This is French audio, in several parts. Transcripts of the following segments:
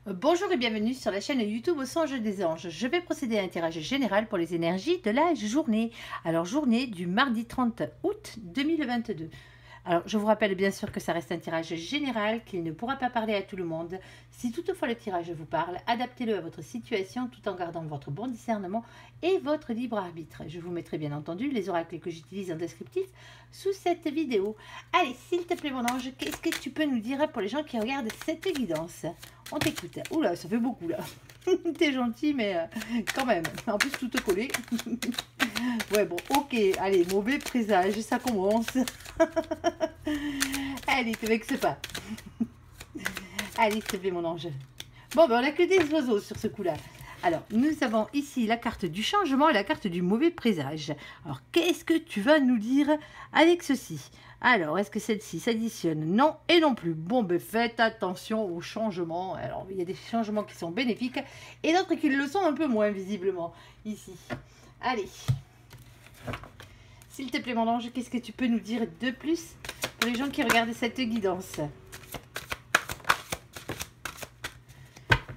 Bonjour et bienvenue sur la chaîne YouTube Au Songe des Anges. Je vais procéder à un tirage général pour les énergies de la journée. Alors, journée du mardi 30 août 2022. Alors, je vous rappelle bien sûr que ça reste un tirage général, qu'il ne pourra pas parler à tout le monde. Si toutefois le tirage vous parle, adaptez-le à votre situation tout en gardant votre bon discernement et votre libre arbitre. Je vous mettrai bien entendu les oracles que j'utilise en descriptif sous cette vidéo. Allez, s'il te plaît mon ange, qu'est-ce que tu peux nous dire pour les gens qui regardent cette guidance? On t'écoute. Oula, ça fait beaucoup là. T'es gentil, mais quand même. En plus, tout te collé. Ouais, bon, ok. Allez, mauvais présage, ça commence. Allez, te vexe pas. Allez, s'il te plaît, mon ange. Bon, ben, on n'a que des oiseaux sur ce coup-là. Alors, nous avons ici la carte du changement et la carte du mauvais présage. Alors, qu'est-ce que tu vas nous dire avec ceci? Alors, est-ce que celle-ci s'additionne? Non et non plus. Bon, ben faites attention aux changements. Alors, il y a des changements qui sont bénéfiques et d'autres qui le sont un peu moins, visiblement, ici. Allez. S'il te plaît, mon ange, qu'est-ce que tu peux nous dire de plus pour les gens qui regardent cette guidance?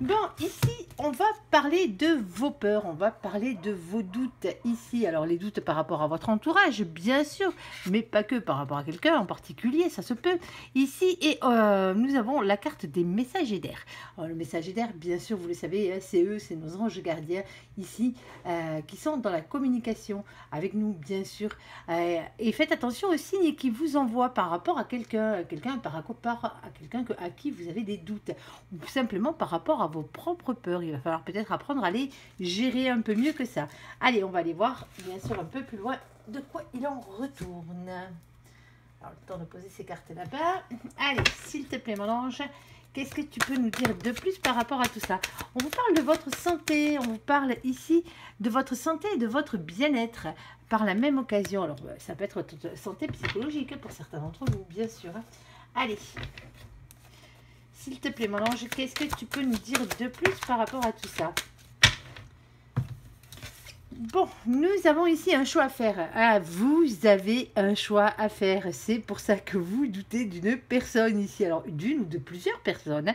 Bon, ici, on va parler de vos peurs, on va parler de vos doutes ici. Alors, les doutes par rapport à votre entourage, bien sûr, mais pas que par rapport à quelqu'un en particulier, ça se peut. Ici, et nous avons la carte des messagers d'air. Le messager d'air, bien sûr, vous le savez, c'est eux, c'est nos anges gardiens ici, qui sont dans la communication avec nous, bien sûr. Et faites attention aux signes qu'ils vous envoient par rapport à quelqu'un, par rapport à quelqu'un à qui vous avez des doutes, ou simplement par rapport à vos propres peurs. Il va falloir peut-être apprendre à les gérer un peu mieux que ça. Allez, on va aller voir, bien sûr, un peu plus loin de quoi il en retourne. Alors, le temps de poser ces cartes là-bas. Allez, s'il te plaît, mon ange, qu'est-ce que tu peux nous dire de plus par rapport à tout ça? On vous parle de votre santé, on vous parle ici de votre santé et de votre bien-être par la même occasion. Alors, ça peut être votre santé psychologique pour certains d'entre vous, bien sûr. Allez. S'il te plaît, mon ange, qu'est-ce que tu peux nous dire de plus par rapport à tout ça? Bon, nous avons ici un choix à faire. Ah, vous avez un choix à faire. C'est pour ça que vous doutez d'une personne ici. Alors, d'une ou de plusieurs personnes.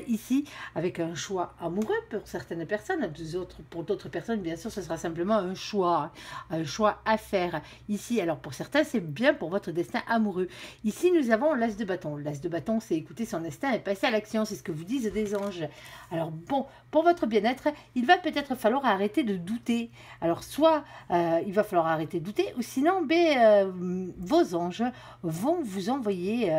Ici, avec un choix amoureux pour certaines personnes. Pour d'autres personnes, bien sûr, ce sera simplement un choix à faire. Ici, alors pour certains, c'est bien pour votre destin amoureux. Ici, nous avons l'as de bâton. L'as de bâton, c'est écouter son destin et passer à l'action. C'est ce que vous disent des anges. Alors, bon, pour votre bien-être, il va peut-être falloir arrêter de douter. Alors, soit il va falloir arrêter de douter, ou sinon, vos anges vont vous envoyer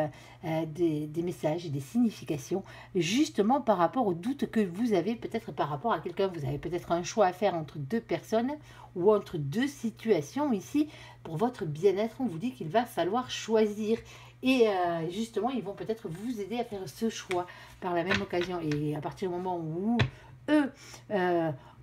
des messages et des significations, justement par rapport aux doutes que vous avez, peut-être par rapport à quelqu'un. Vous avez peut-être un choix à faire entre deux personnes ou entre deux situations ici. Pour votre bien-être, on vous dit qu'il va falloir choisir. Et justement, ils vont peut-être vous aider à faire ce choix par la même occasion. Et à partir du moment où eux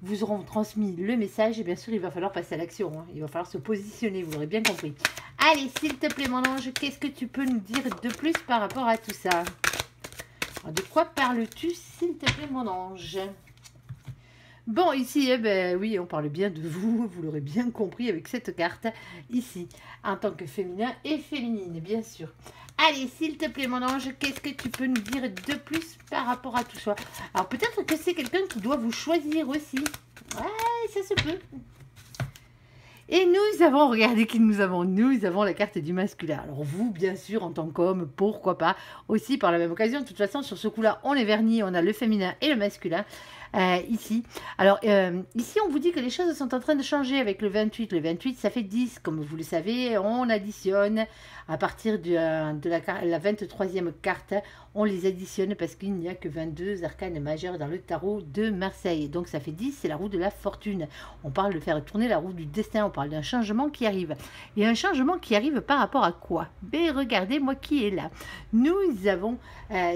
vous auront transmis le message, et bien sûr, il va falloir passer à l'action. Hein. Il va falloir se positionner, vous l'aurez bien compris. Allez, s'il te plaît, mon ange, qu'est-ce que tu peux nous dire de plus par rapport à tout ça? Alors, de quoi parles-tu, s'il te plaît, mon ange? Bon, ici, eh ben, oui, on parle bien de vous, vous l'aurez bien compris avec cette carte, ici, en tant que féminin et féminine, bien sûr. Allez, s'il te plaît, mon ange, qu'est-ce que tu peux nous dire de plus par rapport à tout ça? Alors, peut-être que c'est quelqu'un qui doit vous choisir aussi. Ouais, ça se peut. Et nous avons, regardez qui nous avons la carte du masculin. Alors vous, bien sûr, en tant qu'homme, pourquoi pas, aussi par la même occasion. De toute façon, sur ce coup-là, on est verni, on a le féminin et le masculin. Ici. Alors, ici, on vous dit que les choses sont en train de changer avec le 28. Le 28, ça fait 10. Comme vous le savez, on additionne à partir de la 23e carte. On les additionne parce qu'il n'y a que 22 arcanes majeures dans le tarot de Marseille. Donc, ça fait 10, c'est la roue de la fortune. On parle de faire tourner la roue du destin. On parle d'un changement qui arrive. Et un changement qui arrive par rapport à quoi? Ben, regardez-moi qui est là. Nous avons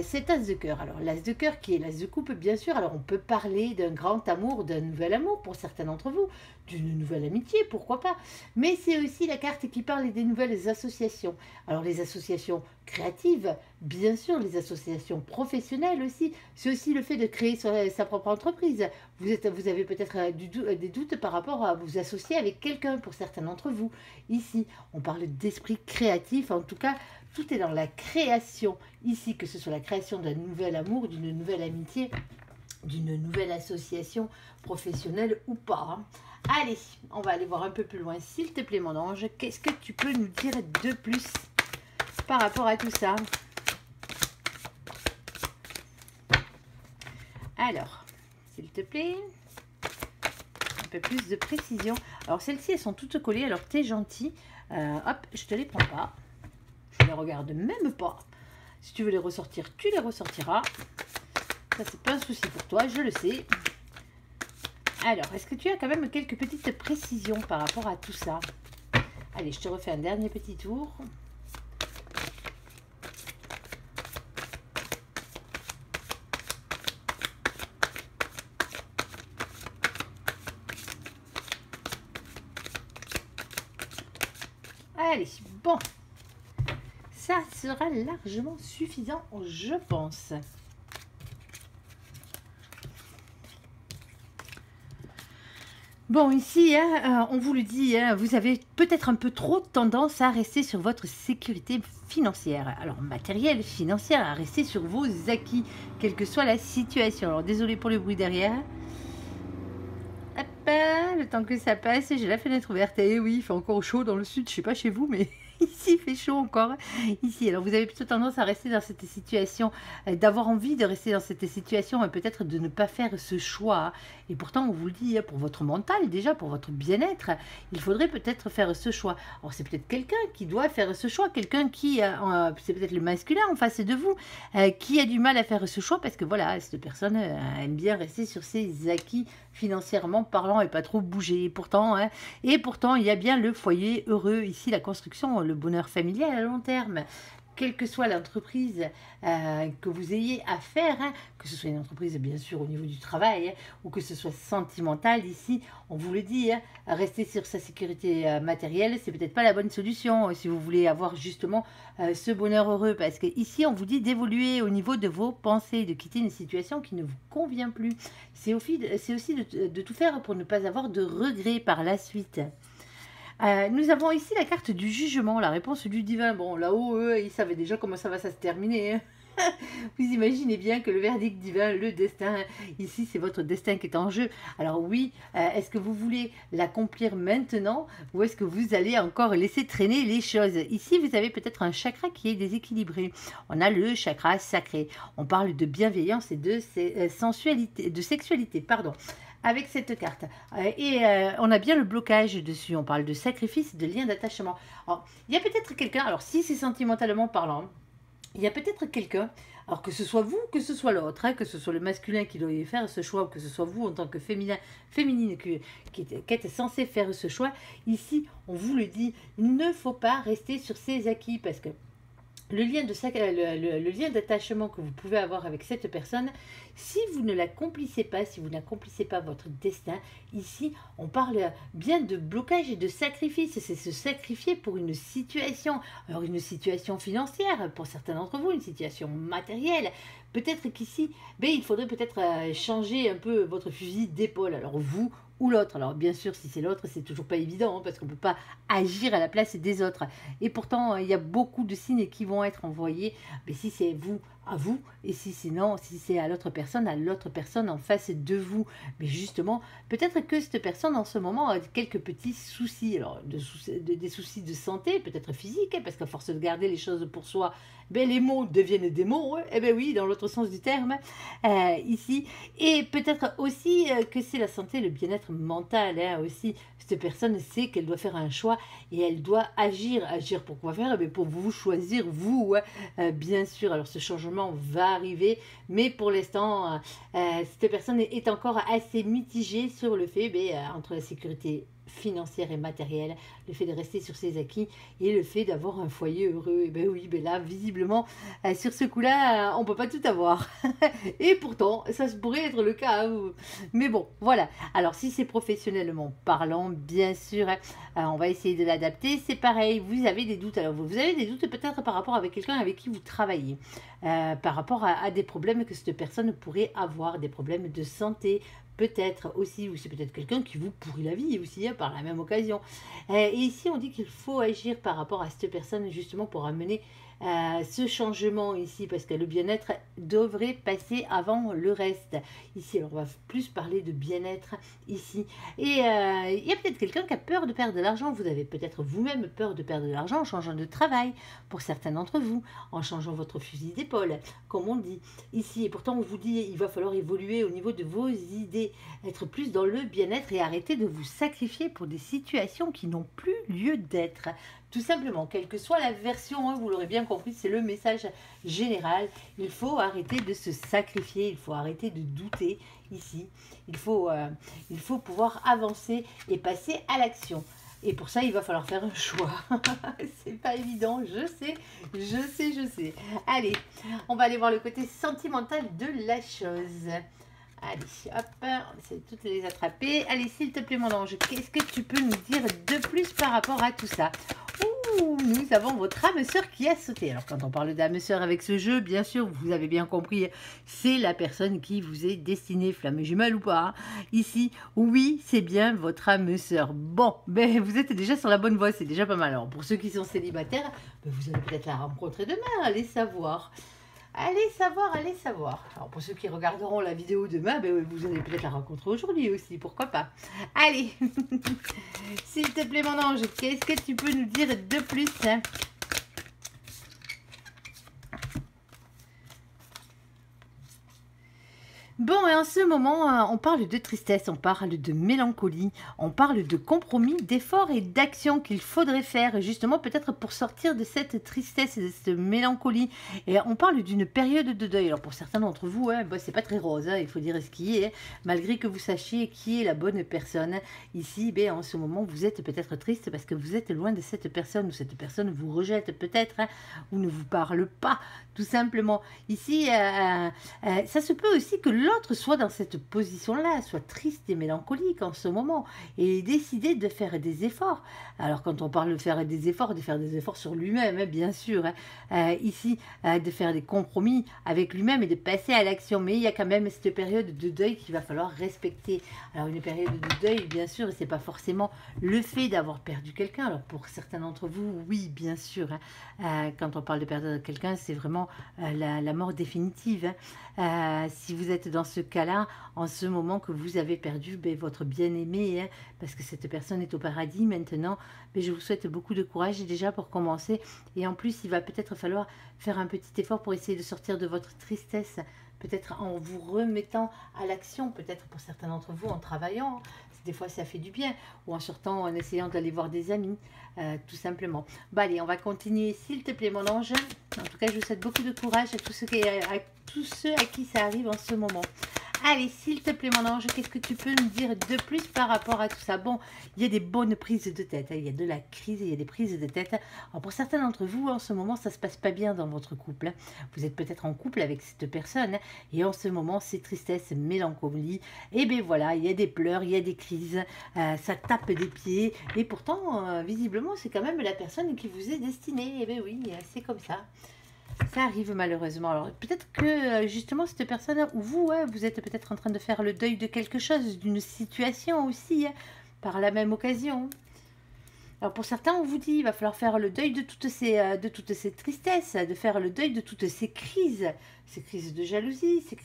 cet as de cœur. Alors, l'as de cœur qui est l'as de coupe, bien sûr. Alors, on peut parler parler d'un grand amour, d'un nouvel amour pour certains d'entre vous, d'une nouvelle amitié, pourquoi pas. Mais c'est aussi la carte qui parle des nouvelles associations. Alors les associations créatives, bien sûr, les associations professionnelles aussi. C'est aussi le fait de créer sa propre entreprise. Vous avez peut-être des doutes par rapport à vous associer avec quelqu'un pour certains d'entre vous. Ici, on parle d'esprit créatif, en tout cas, tout est dans la création. Ici, que ce soit la création d'un nouvel amour, d'une nouvelle amitié, d'une nouvelle association professionnelle ou pas. Hein. Allez, on va aller voir un peu plus loin. S'il te plaît, mon ange, qu'est-ce que tu peux nous dire de plus par rapport à tout ça? Alors, s'il te plaît, un peu plus de précision. Alors, celles-ci, elles sont toutes collées. Alors, t'es gentil. Hop, je te les prends pas. Je les regarde même pas. Si tu veux les ressortir, tu les ressortiras. Ça, c'est pas un souci pour toi, je le sais. Alors, est-ce que tu as quand même quelques petites précisions par rapport à tout ça? Allez, je te refais un dernier petit tour. Allez, bon. Ça sera largement suffisant, je pense. Bon, ici, hein, on vous le dit, hein, vous avez peut-être un peu trop tendance à rester sur votre sécurité financière. Alors, matérielle, financière, à rester sur vos acquis, quelle que soit la situation. Alors, désolé pour le bruit derrière. Hop, le temps que ça passe, j'ai la fenêtre ouverte. Et oui, il fait encore chaud dans le sud, je sais pas chez vous, mais... Ici, il fait chaud encore. Ici, alors vous avez plutôt tendance à rester dans cette situation, d'avoir envie de rester dans cette situation, et peut-être de ne pas faire ce choix. Et pourtant, on vous le dit, pour votre mental, déjà, pour votre bien-être, il faudrait peut-être faire ce choix. Alors, c'est peut-être quelqu'un qui doit faire ce choix, quelqu'un qui, c'est peut-être le masculin en face de vous, qui a du mal à faire ce choix, parce que voilà, cette personne aime bien rester sur ses acquis financièrement parlant et pas trop bouger. Et pourtant, il y a bien le foyer heureux, ici, la construction, le bonheur familial à long terme. Quelle que soit l'entreprise que vous ayez à faire, hein, que ce soit une entreprise bien sûr au niveau du travail, hein, ou que ce soit sentimental, ici, on vous le dit, hein, rester sur sa sécurité matérielle, c'est peut-être pas la bonne solution si vous voulez avoir justement ce bonheur heureux, parce que ici on vous dit d'évoluer au niveau de vos pensées, de quitter une situation qui ne vous convient plus. C'est aussi de tout faire pour ne pas avoir de regrets par la suite. Nous avons ici la carte du jugement, la réponse du divin. Bon, là-haut, eux, ils savaient déjà comment ça va se terminer. Hein. Vous imaginez bien que le verdict divin, le destin, ici, c'est votre destin qui est en jeu. Alors oui, est-ce que vous voulez l'accomplir maintenant ou est-ce que vous allez encore laisser traîner les choses? Ici, vous avez peut-être un chakra qui est déséquilibré. On a le chakra sacré. On parle de bienveillance et de sensualité, de sexualité, pardon. Avec cette carte. On a bien le blocage dessus. On parle de sacrifice, de lien d'attachement. Alors, il y a peut-être quelqu'un, alors si c'est sentimentalement parlant, il y a peut-être quelqu'un, alors que ce soit vous, que ce soit l'autre, hein, que ce soit le masculin qui doit faire ce choix, ou que ce soit vous en tant que féminin, féminine qui êtes censé faire ce choix, ici, on vous le dit, il ne faut pas rester sur ses acquis, parce que le lien d'attachement que vous pouvez avoir avec cette personne, si vous ne l'accomplissez pas, si vous n'accomplissez pas votre destin, ici, on parle bien de blocage et de sacrifice. C'est se sacrifier pour une situation. Alors, une situation financière, pour certains d'entre vous, une situation matérielle. Peut-être qu'ici, il faudrait peut-être changer un peu votre fusil d'épaule. Alors, vous ou l'autre. Alors bien sûr, si c'est l'autre, c'est toujours pas évident, hein, parce qu'on ne peut pas agir à la place des autres. Et pourtant, il y a beaucoup de signes qui vont être envoyés. Mais si c'est vous, à vous, et si sinon, si c'est à l'autre personne en face de vous. Mais justement, peut-être que cette personne en ce moment a quelques petits soucis. Alors, des soucis de santé, peut-être physique, hein, parce qu'à force de garder les choses pour soi, les mots deviennent des mots. Hein. Eh bien oui, dans l'autre sens du terme, ici. Et peut-être aussi que c'est la santé, le bien-être mental, hein, aussi. Cette personne sait qu'elle doit faire un choix et elle doit agir. Agir pour quoi faire? Pour vous choisir, vous, bien sûr. Alors, ce changement va arriver, mais pour l'instant, cette personne est encore assez mitigée sur le fait, entre la sécurité financière et matérielle, le fait de rester sur ses acquis et le fait d'avoir un foyer heureux. Et ben oui, ben là, visiblement, sur ce coup-là, on peut pas tout avoir. Et pourtant, ça pourrait être le cas. Hein. Mais bon, voilà. Alors, si c'est professionnellement parlant, bien sûr, on va essayer de l'adapter. C'est pareil, vous avez des doutes. Alors, vous avez des doutes peut-être par rapport avec quelqu'un avec qui vous travaillez, par rapport à des problèmes que cette personne pourrait avoir, des problèmes de santé, peut-être aussi, ou c'est peut-être quelqu'un qui vous pourrit la vie aussi, hein, par la même occasion. Et ici, on dit qu'il faut agir par rapport à cette personne, justement, pour amener ce changement ici, parce que le bien-être devrait passer avant le reste. Ici, alors, on va plus parler de bien-être ici. Et il y a peut-être quelqu'un qui a peur de perdre de l'argent. Vous avez peut-être vous-même peur de perdre de l'argent en changeant de travail, pour certains d'entre vous, en changeant votre fusil d'épaule, comme on dit ici. Et pourtant, on vous dit il va falloir évoluer au niveau de vos idées, être plus dans le bien-être et arrêter de vous sacrifier pour des situations qui n'ont plus lieu d'être. Tout simplement, quelle que soit la version, hein, vous l'aurez bien compris, c'est le message général. Il faut arrêter de se sacrifier, il faut arrêter de douter ici. Il faut pouvoir avancer et passer à l'action. Et pour ça, il va falloir faire un choix. C'est pas évident, je sais. Allez, on va aller voir le côté sentimental de la chose. Allez, hop, on essaie de toutes les attraper. Allez, s'il te plaît, mon ange, qu'est-ce que tu peux nous dire de plus par rapport à tout ça? Ouh, nous avons votre âme sœur qui a sauté. Alors, quand on parle d'âme sœur avec ce jeu, bien sûr, vous avez bien compris, c'est la personne qui vous est destinée, flamme jumelle ou pas. Hein. Ici, oui, c'est bien votre âme sœur. Bon, ben, vous êtes déjà sur la bonne voie, c'est déjà pas mal. Alors, pour ceux qui sont célibataires, ben, vous allez peut-être la rencontrer demain, allez savoir. Allez savoir, allez savoir. Alors pour ceux qui regarderont la vidéo demain, ben vous allez peut-être la rencontrer aujourd'hui aussi, pourquoi pas. Allez, s'il te plaît mon ange, qu'est-ce que tu peux nous dire de plus hein? Bon, et en ce moment, on parle de tristesse, on parle de mélancolie, on parle de compromis, d'efforts et d'actions qu'il faudrait faire, justement peut-être pour sortir de cette tristesse et de cette mélancolie. Et on parle d'une période de deuil. Alors pour certains d'entre vous, hein, bah, c'est pas très rose, hein, il faut dire ce qui est, hein, malgré que vous sachiez qui est la bonne personne. Ici, ben, en ce moment, vous êtes peut-être triste parce que vous êtes loin de cette personne, ou cette personne vous rejette peut-être, hein, ou ne vous parle pas, tout simplement. Ici, ça se peut aussi que l'autre soit dans cette position-là, soit triste et mélancolique en ce moment, et décider de faire des efforts. Alors quand on parle de faire des efforts sur lui-même, hein, bien sûr, hein, ici, de faire des compromis avec lui-même et de passer à l'action, mais il y a quand même cette période de deuil qu'il va falloir respecter. Alors une période de deuil, bien sûr, c'est pas forcément le fait d'avoir perdu quelqu'un. Alors pour certains d'entre vous, oui, bien sûr, hein, quand on parle de perdre quelqu'un, c'est vraiment la mort définitive. Hein. Si vous êtes dans ce cas-là, en ce moment que vous avez perdu votre bien-aimé, hein, parce que cette personne est au paradis maintenant, mais je vous souhaite beaucoup de courage déjà pour commencer. Et en plus, il va peut-être falloir faire un petit effort pour essayer de sortir de votre tristesse, peut-être en vous remettant à l'action, peut-être pour certains d'entre vous en travaillant. Des fois, ça fait du bien, ou en sortant, en essayant d'aller voir des amis, tout simplement. Bon, allez, on va continuer, s'il te plaît, mon ange. En tout cas, je vous souhaite beaucoup de courage à tous ceux à qui ça arrive en ce moment. Allez, s'il te plaît, mon ange, qu'est-ce que tu peux nous dire de plus par rapport à tout ça? Bon, il y a des bonnes prises de tête, hein, il y a de la crise, il y a des prises de tête. Alors, pour certains d'entre vous, en ce moment, ça ne se passe pas bien dans votre couple. Hein. Vous êtes peut-être en couple avec cette personne, hein, et en ce moment, c'est tristesse, mélancolie. Et bien voilà, il y a des pleurs, il y a des crises, ça tape des pieds. Et pourtant, visiblement, c'est quand même la personne qui vous est destinée. Et bien oui, c'est comme ça. Ça arrive malheureusement. Alors peut-être que justement cette personne ou vous, hein, vous êtes peut-être en train de faire le deuil de quelque chose, d'une situation aussi, hein, par la même occasion. Alors pour certains, on vous dit il va falloir faire le deuil de toutes ces tristesses, de faire le deuil de toutes ces crises de jalousie, ces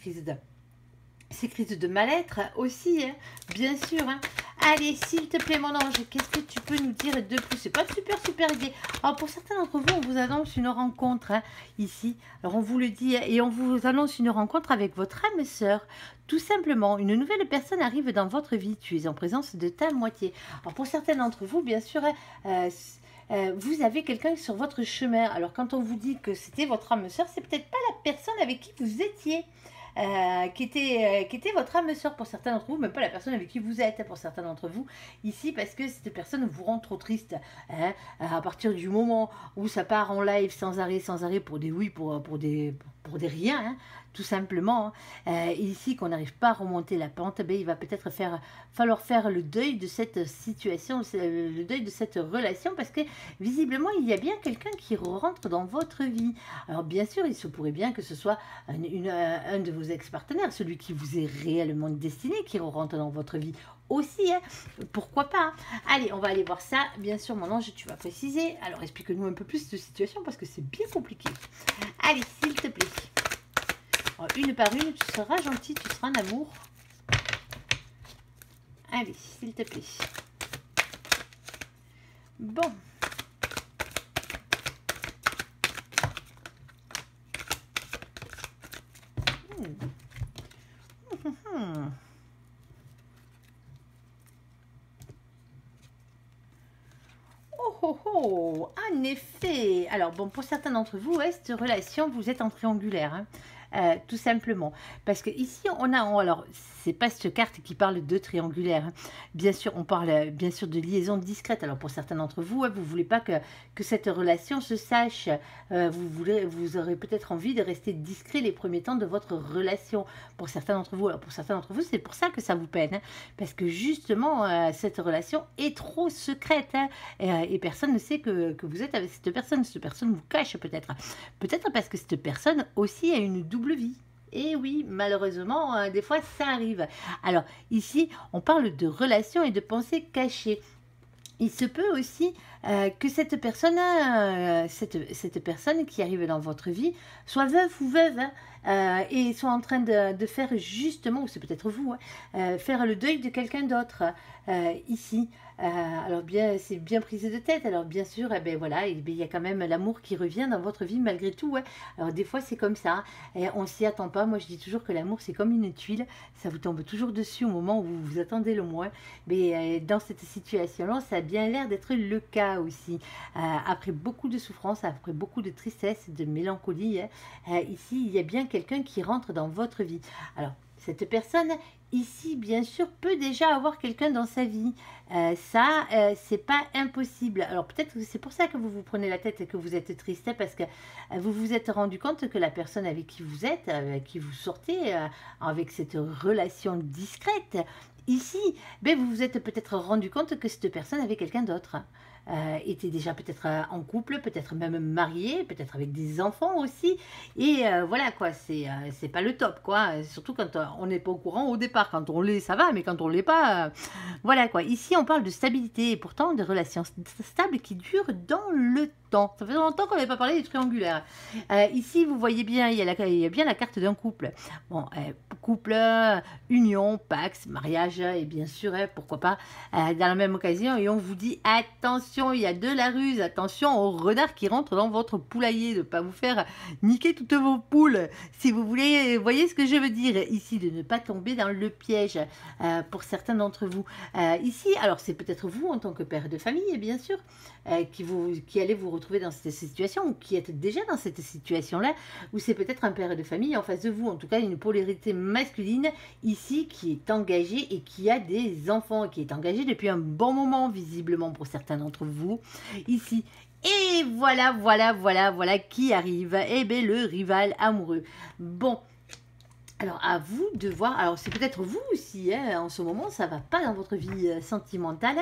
crises de mal-être aussi, hein, bien sûr. Hein. Allez, s'il te plaît, mon ange, qu'est-ce que tu peux nous dire de plus? C'est pas super idée. Alors, pour certains d'entre vous, on vous annonce une rencontre, hein, ici. Alors, on vous le dit, et on vous annonce une rencontre avec votre âme sœur. Tout simplement, une nouvelle personne arrive dans votre vie. Tu es en présence de ta moitié. Alors, pour certains d'entre vous, bien sûr, vous avez quelqu'un sur votre chemin. Alors, quand on vous dit que c'était votre âme sœur, c'est peut-être pas la personne avec qui vous étiez. qui était votre âme sœur pour certains d'entre vous, même pas la personne avec qui vous êtes pour certains d'entre vous ici, parce que cette personne vous rend trop triste. Hein, à partir du moment où ça part en live sans arrêt pour des oui, pour des rien, hein, tout simplement. Ici, qu'on n'arrive pas à remonter la pente, ben, il va peut-être falloir faire le deuil de cette situation, le deuil de cette relation, parce que visiblement, il y a bien quelqu'un qui rentre dans votre vie. Alors bien sûr, il se pourrait bien que ce soit un de vos ex-partenaires, celui qui vous est réellement destiné, qui rentre dans votre vie aussi, hein. Pourquoi pas, hein. Allez, on va aller voir ça. Bien sûr, mon ange, tu vas préciser. Alors, explique-nous un peu plus de situation, parce que c'est bien compliqué. Allez, s'il te plaît. Alors, une par une, tu seras gentil, tu seras un amour. Allez, s'il te plaît. Bon. Oh, en effet. Alors, bon, pour certains d'entre vous, cette relation, vous êtes en triangulaire, hein. Tout simplement. Parce que ici, alors, c'est pas cette carte qui parle de triangulaire, hein. Bien sûr, on parle bien sûr de liaison discrète. Alors, pour certains d'entre vous, hein, vous voulez pas que cette relation se sache. Vous aurez peut-être envie de rester discret les premiers temps de votre relation. Pour certains d'entre vous, alors pour certains d'entre vous, c'est pour ça que ça vous peine, hein. Parce que justement, cette relation est trop secrète, hein. Et personne ne sait que vous êtes avec cette personne. Cette personne vous cache peut-être. Peut-être parce que cette personne aussi a une double vie. Et oui, malheureusement, des fois, ça arrive. Alors, ici, on parle de relations et de pensées cachées. Il se peut aussi que cette personne qui arrive dans votre vie soit veuve ou veuve, hein, et soit en train de faire justement, ou c'est peut-être vous, hein, faire le deuil de quelqu'un d'autre ici. Alors bien, c'est bien prise de tête. Alors bien sûr, eh ben voilà, il y a quand même l'amour qui revient dans votre vie malgré tout, ouais. Alors des fois c'est comme ça, et on s'y attend pas. Moi je dis toujours que l'amour c'est comme une tuile, ça vous tombe toujours dessus au moment où vous vous attendez le moins. Mais dans cette situation-là, ça a bien l'air d'être le cas aussi. Après beaucoup de souffrance, après beaucoup de tristesse, de mélancolie, hein, ici il y a bien quelqu'un qui rentre dans votre vie. Alors cette personne ici, bien sûr, peut déjà avoir quelqu'un dans sa vie. C'est pas impossible. Alors peut-être que c'est pour ça que vous vous prenez la tête et que vous êtes triste, parce que vous vous êtes rendu compte que la personne avec qui vous êtes, avec qui vous sortez, avec cette relation discrète, ici, ben, vous vous êtes peut-être rendu compte que cette personne avait quelqu'un d'autre. Était déjà peut-être en couple, peut-être même marié, peut-être avec des enfants aussi. Et voilà quoi, c'est pas le top quoi. Surtout quand on n'est pas au courant au départ. Quand on l'est, ça va, mais quand on l'est pas, voilà quoi. Ici, on parle de stabilité et pourtant de relations stables qui durent dans le temps. Ça fait longtemps qu'on n'avait pas parlé du triangulaire. Ici, vous voyez bien, il y a bien la carte d'un couple. Bon, couple, union, pax, mariage, et bien sûr, pourquoi pas, dans la même occasion. Et on vous dit, attention, il y a de la ruse, attention au renard qui rentre dans votre poulailler, de ne pas vous faire niquer toutes vos poules. Si vous voulez, voyez ce que je veux dire ici, de ne pas tomber dans le piège pour certains d'entre vous. Ici, alors c'est peut-être vous en tant que père de famille, bien sûr, qui allez vous retrouver dans cette situation, ou qui êtes déjà dans cette situation-là, ou c'est peut-être un père de famille en face de vous, en tout cas une polarité masculine ici qui est engagée et qui a des enfants, qui est engagée depuis un bon moment visiblement pour certains d'entre vous ici. Et voilà qui arrive, eh bien le rival amoureux. Bon, alors à vous de voir, alors c'est peut-être vous aussi, hein, en ce moment ça va pas dans votre vie sentimentale,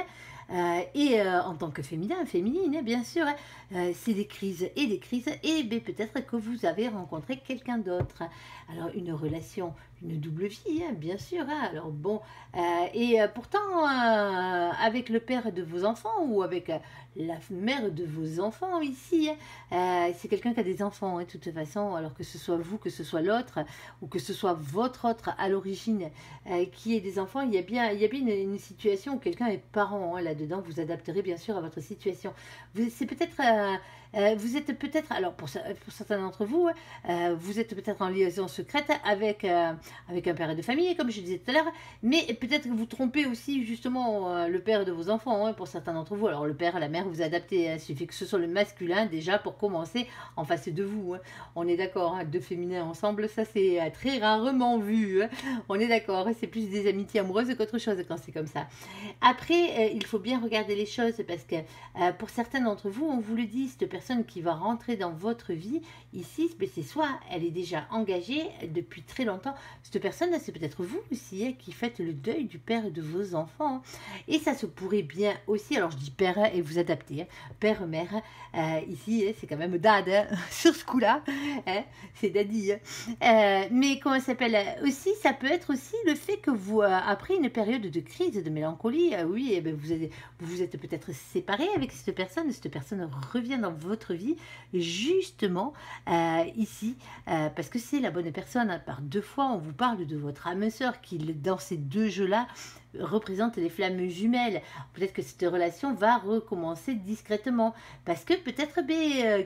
et en tant que féminine, bien sûr, hein, c'est des crises, et bien peut-être que vous avez rencontré quelqu'un d'autre. Alors une relation, une double vie, hein, bien sûr, hein. Alors bon, et pourtant avec le père de vos enfants ou avec la mère de vos enfants ici, hein, c'est quelqu'un qui a des enfants, hein, de toute façon, alors que ce soit vous, que ce soit l'autre, ou que ce soit votre autre à l'origine qui ait des enfants, il y a bien une situation où quelqu'un est parent, hein, là-dedans. Vous adapterez bien sûr à votre situation. C'est peut-être vous êtes peut-être, alors pour certains d'entre vous, vous êtes peut-être en liaison secrète avec avec un père de famille, comme je disais tout à l'heure, mais peut-être que vous trompez aussi justement le père de vos enfants, hein, pour certains d'entre vous. Alors le père, la mère, vous adaptez, hein, il suffit que ce soit le masculin déjà pour commencer en face de vous. Hein. On est d'accord, hein, deux féminins ensemble, ça c'est très rarement vu. Hein. On est d'accord, c'est plus des amitiés amoureuses qu'autre chose quand c'est comme ça. Après, il faut bien regarder les choses parce que pour certains d'entre vous, on vous le dit, cette personne qui va rentrer dans votre vie, ici, c'est soit elle est déjà engagée depuis très longtemps, cette personne, c'est peut-être vous aussi hein, qui faites le deuil du père de vos enfants. Hein. Et ça se pourrait bien aussi, alors je dis père et vous adaptez, hein, père, mère, ici, hein, c'est quand même dad, hein, sur ce coup-là, hein, c'est daddy. Hein. Mais comment ça s'appelle aussi, ça peut être aussi le fait que vous, après une période de crise, de mélancolie, oui, eh ben vous êtes peut-être séparé avec cette personne revient dans votre vie, justement, ici, parce que c'est la bonne personne. Hein. Par deux fois, on vous parle de votre âme sœur qui, dans ces deux jeux-là, représente les flammes jumelles. Peut-être que cette relation va recommencer discrètement parce que peut-être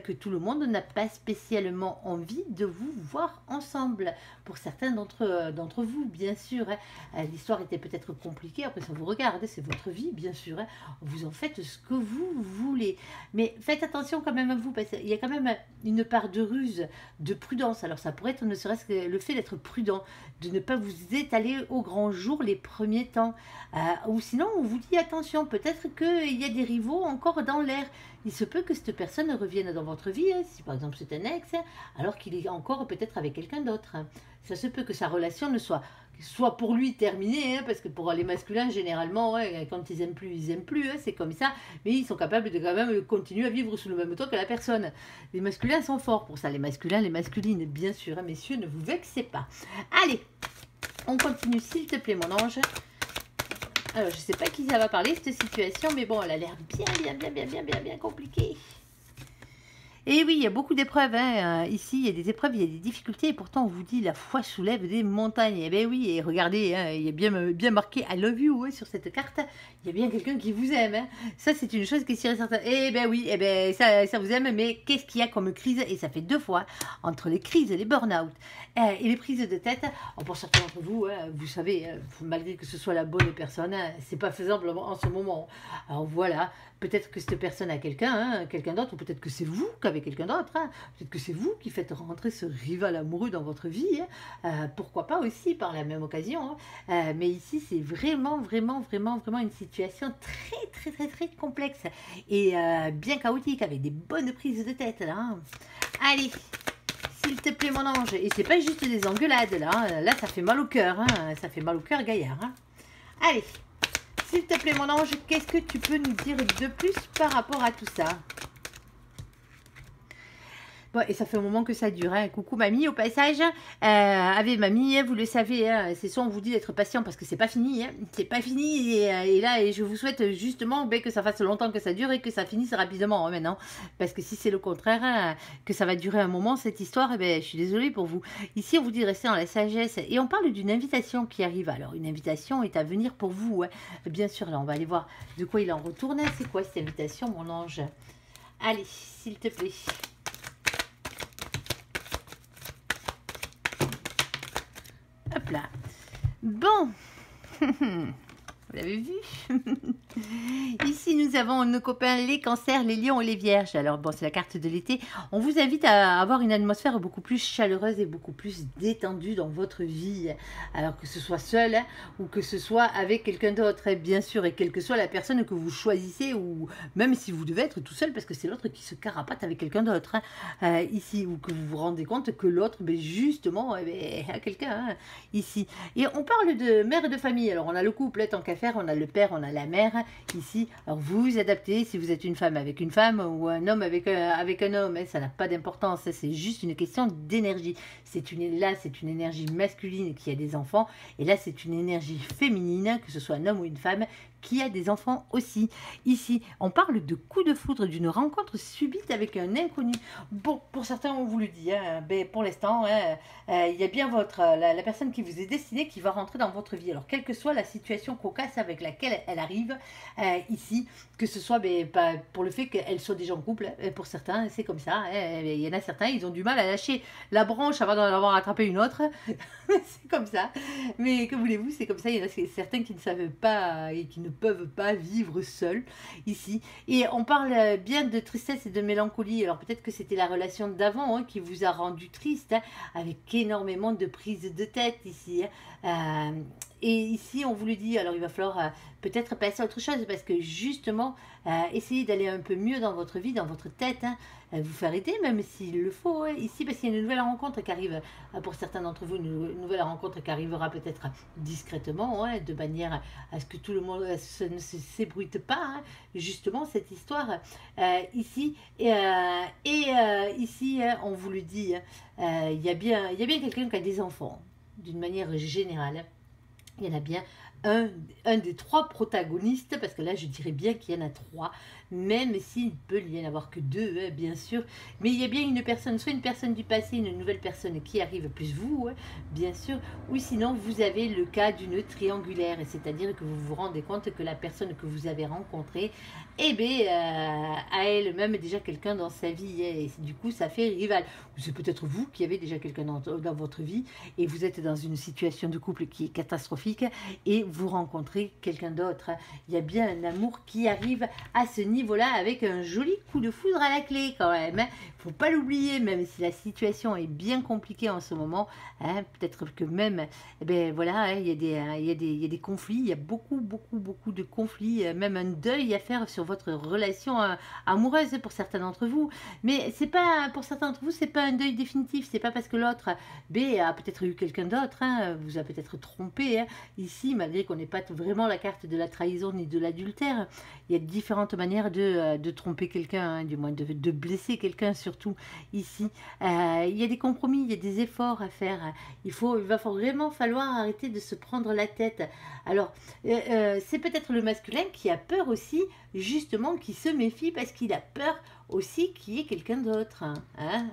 que tout le monde n'a pas spécialement envie de vous voir ensemble. Pour certains d'entre vous, bien sûr, hein, l'histoire était peut-être compliquée, après ça vous regarde, c'est votre vie, bien sûr, hein, vous en faites ce que vous voulez. Mais faites attention quand même à vous, parce qu'il y a quand même une part de ruse, de prudence. Alors ça pourrait être ne serait-ce que le fait d'être prudent, de ne pas vous étaler au grand jour les premiers temps. Ou sinon, on vous dit attention, peut-être qu'il y a des rivaux encore dans l'air. Il se peut que cette personne revienne dans votre vie, hein, si par exemple c'est un ex, hein, alors qu'il est encore peut-être avec quelqu'un d'autre. Hein. Ça se peut que sa relation ne soit pour lui terminée, hein, parce que pour les masculins, généralement, ouais, quand ils aiment plus, hein, c'est comme ça, mais ils sont capables de quand même continuer à vivre sous le même toit que la personne. Les masculins sont forts pour ça, les masculins, les masculines, bien sûr, hein, messieurs, ne vous vexez pas. Allez, on continue, s'il te plaît, mon ange. Alors, je ne sais pas qui ça va parler, cette situation, mais bon, elle a l'air bien compliquée. Et oui, il y a beaucoup d'épreuves. Hein. Ici, il y a des épreuves, il y a des difficultés. Et pourtant, on vous dit, la foi soulève des montagnes. Eh bien oui, et regardez, hein, il y a bien marqué « I love you hein, » sur cette carte. Il y a bien quelqu'un qui vous aime. Hein. Ça, c'est une chose qui est sûre et certaine. Eh bien oui, ça vous aime. Mais qu'est-ce qu'il y a comme crise? Et ça fait deux fois, entre les crises, les burn-out et les prises de tête. Alors, pour certains d'entre vous, hein, vous savez, malgré que ce soit la bonne personne, hein, c'est pas faisable en ce moment. Alors voilà, peut-être que cette personne a quelqu'un, hein, quelqu'un d'autre, ou peut-être que c'est vous qui avez quelqu'un d'autre, hein. Peut-être que c'est vous qui faites rentrer ce rival amoureux dans votre vie, hein. Pourquoi pas aussi par la même occasion, hein. Mais ici c'est vraiment une situation très complexe et bien chaotique avec des bonnes prises de tête là, hein. Allez, s'il te plaît mon ange, et c'est pas juste des engueulades là, hein. Là ça fait mal au cœur, hein. Ça fait mal au cœur gaillard, hein. Allez, s'il te plaît mon ange, qu'est-ce que tu peux nous dire de plus par rapport à tout ça? Bon, et ça fait un moment que ça dure. Hein. Coucou mamie, au passage. Avec mamie, vous le savez, hein, c'est soit on vous dit d'être patient parce que c'est pas fini. Hein. C'est pas fini. Et là, je vous souhaite justement que ça fasse longtemps que ça dure et que ça finisse rapidement hein, maintenant. Parce que si c'est le contraire, hein, que ça va durer un moment, cette histoire, eh ben, je suis désolée pour vous. Ici, on vous dit de rester dans la sagesse. Et on parle d'une invitation qui arrive. Alors, une invitation est à venir pour vous. Hein. Bien sûr, là, on va aller voir de quoi il en retourne. C'est quoi cette invitation, mon ange? Allez, s'il te plaît. Hop là. Bon. Vous l'avez vu? Ici, nous avons nos copains les cancers, les lions et les vierges. Alors, bon, c'est la carte de l'été. On vous invite à avoir une atmosphère beaucoup plus chaleureuse et beaucoup plus détendue dans votre vie. Alors, que ce soit seul hein, ou que ce soit avec quelqu'un d'autre, bien sûr. Et quelle que soit la personne que vous choisissez ou même si vous devez être tout seul parce que c'est l'autre qui se carapate avec quelqu'un d'autre. Hein, ici, ou que vous vous rendez compte que l'autre, justement, a quelqu'un hein, ici. Et on parle de mère et de famille. Alors, on a le couple, tant qu'à faire, on a le père, on a la mère ici. Alors vous vous adaptez si vous êtes une femme avec une femme ou un homme avec un homme, hein, ça n'a pas d'importance, c'est juste une question d'énergie. Là c'est une énergie masculine qui a des enfants et là c'est une énergie féminine, que ce soit un homme ou une femme, qui a des enfants aussi. Ici, on parle de coup de foudre, d'une rencontre subite avec un inconnu. Bon, pour certains, on vous le dit, hein, ben, pour l'instant, hein, il y a bien la personne qui vous est destinée qui va rentrer dans votre vie. Alors, quelle que soit la situation cocasse avec laquelle elle arrive ici, que ce soit ben, pour le fait qu'elle soit déjà en couple, pour certains, c'est comme ça. Hein, il y en a certains, ils ont du mal à lâcher la branche avant d'en avoir attrapé une autre. C'est comme ça. Mais que voulez-vous, c'est comme ça. Il y en a certains qui ne savent pas et qui ne peuvent pas vivre seuls ici. Et on parle bien de tristesse et de mélancolie. Alors peut-être que c'était la relation d'avant hein, qui vous a rendu triste, hein, avec énormément de prises de tête ici. Hein. Et ici, on vous le dit, alors il va falloir peut-être passer à autre chose parce que justement, essayez d'aller un peu mieux dans votre vie, dans votre tête, hein, vous faire aider même s'il le faut. Hein, ici, parce qu'il y a une nouvelle rencontre qui arrive, pour certains d'entre vous, une nouvelle rencontre qui arrivera peut-être discrètement, hein, de manière à ce que tout le monde ne s'ébruite pas, hein, justement, cette histoire ici. Ici, hein, on vous le dit, hein, il y a bien quelqu'un qui a des enfants, d'une manière générale. Il y en a bien un des trois protagonistes, parce que là je dirais bien qu'il y en a trois, même s'il peut y en avoir que deux, hein, bien sûr. Mais il y a bien une personne, soit une personne du passé, une nouvelle personne qui arrive, plus vous, hein, bien sûr. Ou sinon vous avez le cas d'une triangulaire, c'est-à-dire que vous vous rendez compte que la personne que vous avez rencontrée, eh bien, a elle-même déjà quelqu'un dans sa vie, hein, et du coup ça fait rival. Ou c'est peut-être vous qui avez déjà quelqu'un dans votre vie, et vous êtes dans une situation de couple qui est catastrophique, et vous rencontrez quelqu'un d'autre. Il y a bien un amour qui arrive à ce niveau-là avec un joli coup de foudre à la clé quand même. Il ne faut pas l'oublier, même si la situation est bien compliquée en ce moment. Hein, peut-être que même, eh ben, voilà, hein, il y a des conflits, il y a beaucoup de conflits, même un deuil à faire sur votre relation amoureuse pour certains d'entre vous. Mais c'est pas, pour certains d'entre vous, c'est pas un deuil définitif. C'est pas parce que l'autre a peut-être eu quelqu'un d'autre, hein, vous a peut-être trompé. Hein. Ici, malgré qu'on n'ait pas vraiment la carte de la trahison ni de l'adultère, il y a différentes manières de tromper quelqu'un, hein, du moins de blesser quelqu'un surtout ici. Il y a des compromis, il y a des efforts à faire. Il va vraiment falloir arrêter de se prendre la tête. Alors, c'est peut-être le masculin qui a peur aussi, justement, qui se méfie parce qu'il a peur aussi qu'il y ait quelqu'un d'autre, hein,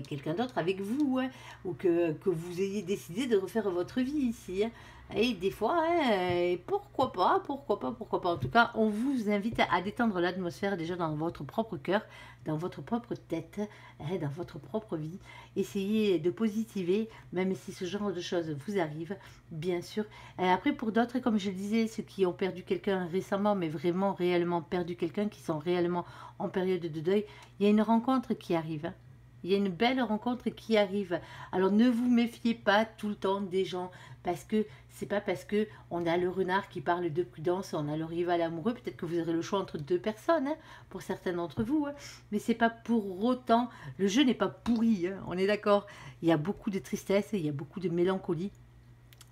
quelqu'un d'autre avec vous, hein, ou que vous ayez décidé de refaire votre vie ici. Hein. Et des fois, hein, pourquoi pas. En tout cas, on vous invite à détendre l'atmosphère déjà dans votre propre cœur, dans votre propre tête, hein, dans votre propre vie. Essayez de positiver, même si ce genre de choses vous arrive, bien sûr. Après, pour d'autres, comme je le disais, ceux qui ont perdu quelqu'un récemment, mais vraiment, réellement perdu quelqu'un, qui sont réellement en période de deuil, il y a une rencontre qui arrive. Hein. Il y a une belle rencontre qui arrive. Alors ne vous méfiez pas tout le temps des gens, parce que c'est pas parce que on a le renard qui parle de prudence, on a le rival amoureux, peut-être que vous aurez le choix entre deux personnes, hein, pour certains d'entre vous, hein, mais c'est pas pour autant, le jeu n'est pas pourri, hein, on est d'accord. Il y a beaucoup de tristesse, il y a beaucoup de mélancolie.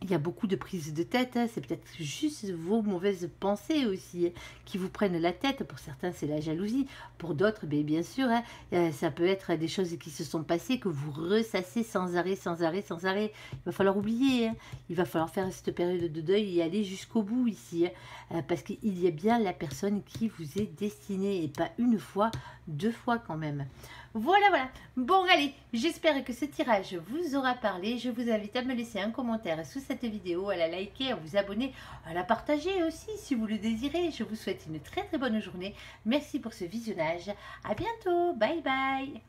Il y a beaucoup de prises de tête, hein. C'est peut-être juste vos mauvaises pensées aussi, hein, qui vous prennent la tête. Pour certains, c'est la jalousie. Pour d'autres, bien sûr, hein, ça peut être des choses qui se sont passées, que vous ressassez sans arrêt. Il va falloir oublier. Hein. Il va falloir faire cette période de deuil et aller jusqu'au bout ici. Hein, parce qu'il y a bien la personne qui vous est destinée. Et pas une fois, deux fois quand même. Voilà. Bon, allez, j'espère que ce tirage vous aura parlé. Je vous invite à me laisser un commentaire sous cette vidéo, à la liker, à vous abonner, à la partager aussi si vous le désirez. Je vous souhaite une très bonne journée. Merci pour ce visionnage. À bientôt. Bye bye.